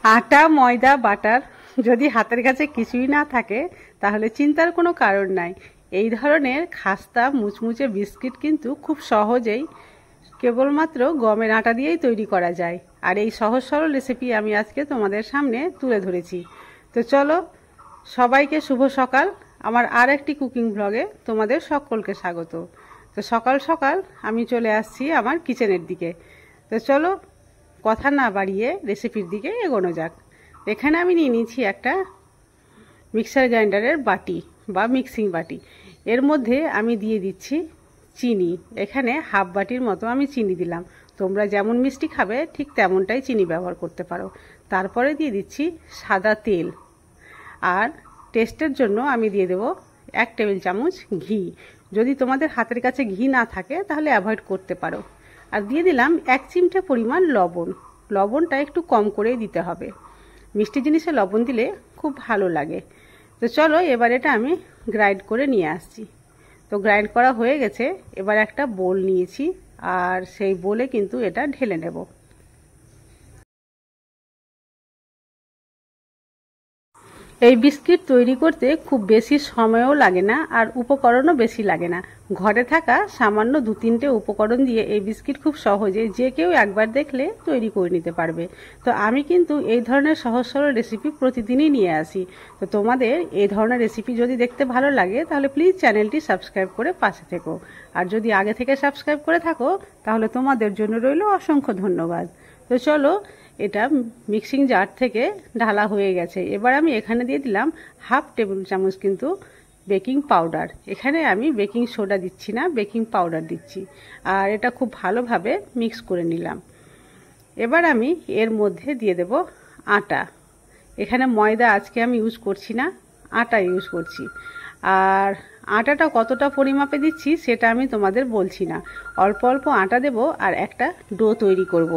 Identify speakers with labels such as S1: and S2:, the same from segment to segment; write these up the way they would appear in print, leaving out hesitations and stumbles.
S1: আটা ময়দা বাটার যদি হাতের কাছে কিছুই না থাকে তাহলে চিন্তার কোনো কারণ নাই। এই ধরনের খাস্তা মুচমুচে বিস্কিট কিন্তু খুব সহজেই কেবলমাত্র গমের আটা দিয়েই তৈরি করা যায়। আর এই সহজ সরল রেসিপি আমি আজকে তোমাদের সামনে তুলে ধরেছি। তো চলো, সবাইকে শুভ সকাল। আমার আর একটি কুকিং ব্লগে তোমাদের সকলকে স্বাগত। তো সকাল সকাল আমি চলে আসছি আমার কিচেনের দিকে। তো চলো, কথা না বাড়িয়ে রেসিপির দিকে এগোনো যাক। এখানে আমি নিয়ে নিয়েছি একটা মিক্সার গ্রাইন্ডারের বাটি বা মিক্সিং বাটি। এর মধ্যে আমি দিয়ে দিচ্ছি চিনি। এখানে হাফ বাটির মতো আমি চিনি দিলাম। তোমরা যেমন মিষ্টি খাবে ঠিক তেমনটাই চিনি ব্যবহার করতে পারো। তারপরে দিয়ে দিচ্ছি সাদা তেল, আর টেস্টের জন্য আমি দিয়ে দেব 1 টেবিল চামচ ঘি। যদি তোমাদের হাতের কাছে ঘি না থাকে তাহলে অ্যাভয়েড করতে পারো। আর দিয়ে দিলাম 1 চিমটে পরিমাণ লবণ। লবণটা একটু কম করেই দিতে হবে, মিষ্টি জিনিসে লবণ দিলে খুব ভালো লাগে। তো চলো, এবার এটা আমি গ্রাইন্ড করে নিয়ে আসছি। তো গ্রাইন্ড করা হয়ে গেছে। এবার একটা বোল নিয়েছি, আর সেই বোলে কিন্তু এটা ঢেলে নেব। এই বিস্কিট তৈরি করতে খুব বেশি সময়ও লাগে না, আর উপকরণও বেশি লাগে না। ঘরে থাকা সামান্য 2-3টে উপকরণ দিয়ে এই বিস্কিট খুব সহজে যে কেউ একবার দেখলে তৈরি করে নিতে পারবে। তো আমি কিন্তু এই ধরনের সহজ সরল রেসিপি প্রতিদিনই নিয়ে আসি। তো তোমাদের এই ধরনের রেসিপি যদি দেখতে ভালো লাগে তাহলে প্লিজ চ্যানেলটি সাবস্ক্রাইব করে পাশে থেকো। আর যদি আগে থেকে সাবস্ক্রাইব করে থাকো তাহলে তোমাদের জন্য রইল অসংখ্য ধন্যবাদ। তো চলো, এটা মিক্সিং জার থেকে ঢালা হয়ে গেছে। এবার আমি এখানে দিয়ে দিলাম হাফ টেবিল চামচ কিন্তু বেকিং পাউডার। এখানে আমি বেকিং সোডা দিচ্ছি না, বেকিং পাউডার দিচ্ছি। আর এটা খুব ভালোভাবে মিক্স করে নিলাম। এবার আমি এর মধ্যে দিয়ে দেব আটা। এখানে ময়দা আজকে আমি ইউজ করছি না, আটা ইউজ করছি। আর আটাটা কতটা পরিমাপে দিচ্ছি সেটা আমি তোমাদের বলছি না। অল্প অল্প আটা দেব আর একটা ডো তৈরি করব।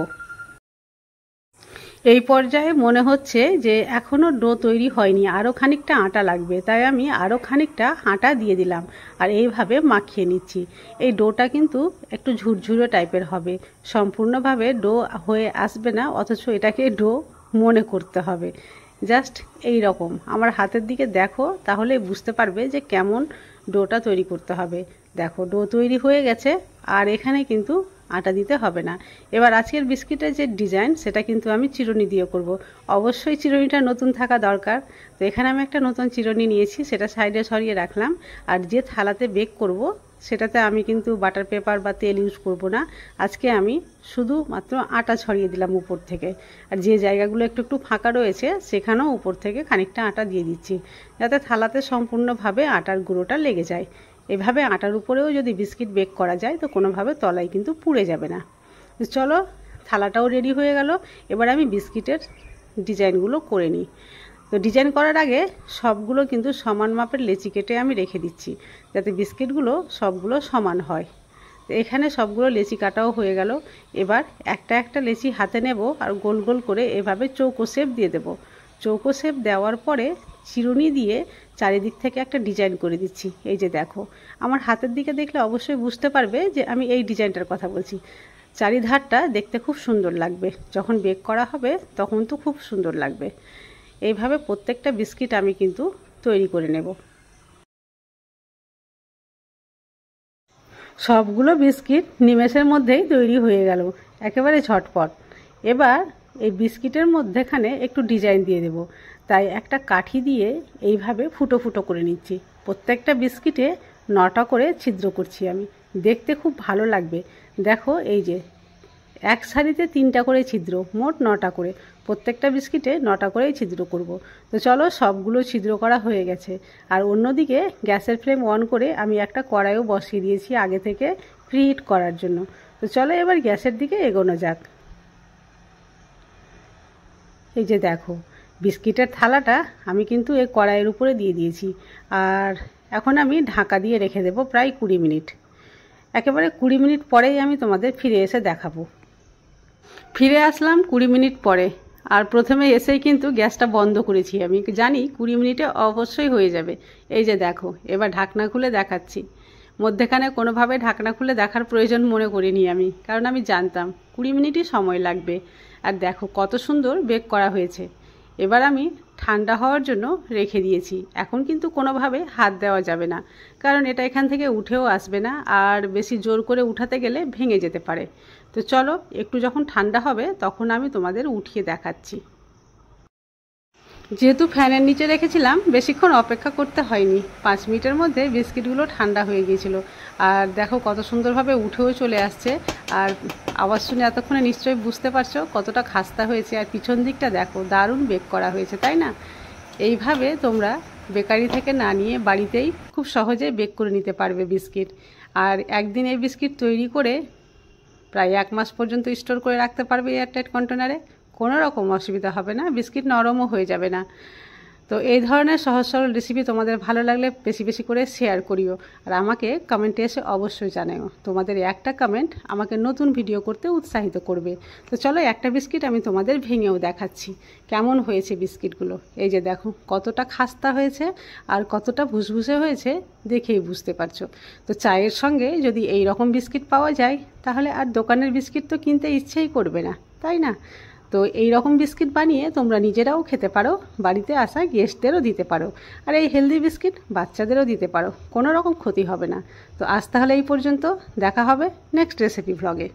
S1: এই পর্যায়ে মনে হচ্ছে যে এখনও ডো তৈরি হয়নি, আরও খানিকটা আটা লাগবে। তাই আমি আরও খানিকটা আটা দিয়ে দিলাম আর এইভাবে মাখিয়ে নিচ্ছি। এই ডোটা কিন্তু একটু ঝুরঝুরে টাইপের হবে, সম্পূর্ণভাবে ডো হয়ে আসবে না, অথচ এটাকে ডো মনে করতে হবে। জাস্ট এই রকম আমার হাতের দিকে দেখো, তাহলে বুঝতে পারবে যে কেমন ডোটা তৈরি করতে হবে। দেখো, ডো তৈরি হয়ে গেছে, আর এখানে কিন্তু আটা দিতে হবে না। এবার আজকের বিস্কিটের যে ডিজাইন সেটা কিন্তু আমি চিরুনি দিয়ে করব। অবশ্যই চিরুনিটা নতুন থাকা দরকার। তো এখানে আমি একটা নতুন চিরুনি নিয়েছি, সেটা সাইডে সরিয়ে রাখলাম। আর যে থালাতে বেক করব সেটাতে আমি কিন্তু বাটার পেপার বা তেল ইউজ করব না। আজকে আমি শুধু মাত্র আটা ছড়িয়ে দিলাম উপর থেকে। আর যে জায়গাগুলো একটু একটু ফাঁকা রয়েছে সেখানেও উপর থেকে খানিকটা আটা দিয়ে দিচ্ছি, যাতে থালাতে সম্পূর্ণভাবে আটার গুঁড়োটা লেগে যায়। এভাবে আটার উপরেও যদি বিস্কিট বেক করা যায় তো কোনোভাবে তলায় কিন্তু পুড়ে যাবে না। চলো, থালাটাও রেডি হয়ে গেল। এবার আমি বিস্কিটের ডিজাইনগুলো করে নিই। তো ডিজাইন করার আগে সবগুলো কিন্তু সমান মাপের লেচি কেটে আমি রেখে দিচ্ছি, যাতে বিস্কিটগুলো সবগুলো সমান হয়। তো এখানে সবগুলো লেচি কাটাও হয়ে গেল। এবার একটা একটা লেচি হাতে নেব আর গোল গোল করে এভাবে চৌকো শেপ দিয়ে দেব। চৌকো শেপ দেওয়ার পরে চিরুনি দিয়ে চারিদিক থেকে একটা ডিজাইন করে দিচ্ছি। এই যে দেখো, আমার হাতের দিকে দেখলে অবশ্যই বুঝতে পারবে যে আমি এই ডিজাইনটার কথা বলছি। চারিধারটা দেখতে খুব সুন্দর লাগবে, যখন বেক করা হবে তখন তো খুব সুন্দর লাগবে। এইভাবে প্রত্যেকটা বিস্কিট আমি কিন্তু তৈরি করে নেব। সবগুলো বিস্কিট নিমেষের মধ্যেই তৈরি হয়ে গেল, একেবারে ঝটপট। এবার এই বিস্কিটের মধ্যেখানে একটু ডিজাইন দিয়ে দেব, তাই একটা কাঠি দিয়ে এইভাবে ফুটো ফুটো করে নিচ্ছি। প্রত্যেকটা বিস্কিটে 9টা করে ছিদ্র করছি আমি, দেখতে খুব ভালো লাগবে। দেখো, এই যে এক সারিতে 3টা করে ছিদ্র, মোট 9টা করে। প্রত্যেকটা বিস্কিটে 9টা করেই ছিদ্র করব। তো চলো, সবগুলো ছিদ্র করা হয়ে গেছে। আর অন্যদিকে গ্যাসের ফ্লেম অন করে আমি একটা কড়াইও বসিয়ে দিয়েছি আগে থেকে প্রিহিট করার জন্য। তো চলো, এবার গ্যাসের দিকে এগোনো যাক। এই যে দেখো, বিস্কিটের থালাটা আমি কিন্তু এই কড়াইয়ের উপরে দিয়ে দিয়েছি। আর এখন আমি ঢাকা দিয়ে রেখে দেব প্রায় 20 মিনিট। একেবারে 20 মিনিট পরেই আমি তোমাদের ফিরে এসে দেখাবো। ফিরে আসলাম 20 মিনিট পরে। আর প্রথমে এসেই কিন্তু গ্যাসটা বন্ধ করেছি। আমি জানি 20 মিনিটে অবশ্যই হয়ে যাবে। এই যে দেখো, এবার ঢাকনা খুলে দেখাচ্ছি। মধ্যেখানে কোনোভাবে ঢাকনা খুলে দেখার প্রয়োজন মনে করিনি আমি, কারণ আমি জানতাম 20 মিনিটই সময় লাগবে। আর দেখো কত সুন্দর বেক করা হয়েছে। এবার আমি ঠান্ডা হওয়ার জন্য রেখে দিয়েছি। এখন কিন্তু কোনোভাবে হাত দেওয়া যাবে না, কারণ এটা এখান থেকে উঠেও আসবে না, আর বেশি জোর করে উঠাতে গেলে ভেঙে যেতে পারে। তো চলো একটু যখন ঠান্ডা হবে তখন আমি তোমাদের উঠিয়ে দেখাচ্ছি। যেহেতু ফ্যানের নিচে রেখেছিলাম বেশিক্ষণ অপেক্ষা করতে হয়নি, 5 মিনিটের মধ্যে বিস্কিটগুলো ঠান্ডা হয়ে গিয়েছিল। আর দেখো কত সুন্দরভাবে উঠেও চলে আসছে। আর আওয়াজ শুনে এতক্ষণে নিশ্চয়ই বুঝতে পারছো কতটা খাস্তা হয়েছে। আর পিছন দিকটা দেখো দারুণ বেক করা হয়েছে, তাই না? এইভাবে তোমরা বেকারি থেকে না নিয়ে বাড়িতেই খুব সহজে বেক করে নিতে পারবে বিস্কিট। আর একদিন এই বিস্কিট তৈরি করে প্রায় 1 মাস পর্যন্ত স্টোর করে রাখতে পারবে এয়ারটাইট কন্টেনারে। কোনো রকম অসুবিধা হবে না, বিস্কিট নরমও হয়ে যাবে না। তো এই ধরনের সহজ সরল রেসিপি তোমাদের ভালো লাগলে বেশি বেশি করে শেয়ার করিও, আর আমাকে কমেন্টে এসে অবশ্যই জানাও। তোমাদের একটা কমেন্ট আমাকে নতুন ভিডিও করতে উৎসাহিত করবে। তো চলো একটা বিস্কিট আমি তোমাদের ভেঙেও দেখাচ্ছি কেমন হয়েছে বিস্কিটগুলো। এই যে দেখো কতটা খাস্তা হয়েছে আর কতটা ভুসভুসে হয়েছে, দেখেই বুঝতে পারছো। তো চায়ের সঙ্গে যদি এই রকম বিস্কিট পাওয়া যায় তাহলে আর দোকানের বিস্কিট তো কিনতে ইচ্ছেই করবে না, তাই না? তো এই রকম বিস্কিট বানিয়ে তোমরা নিজেরাও খেতে পারো, বাড়িতে আসা গেস্টদেরও দিতে পারো। আর এই হেলদি বিস্কিট বাচ্চাদেরও দিতে পারো, কোনো রকম ক্ষতি হবে না। তো আজ তাহলে এই পর্যন্ত, দেখা হবে নেক্সট রেসিপি ভ্লগে।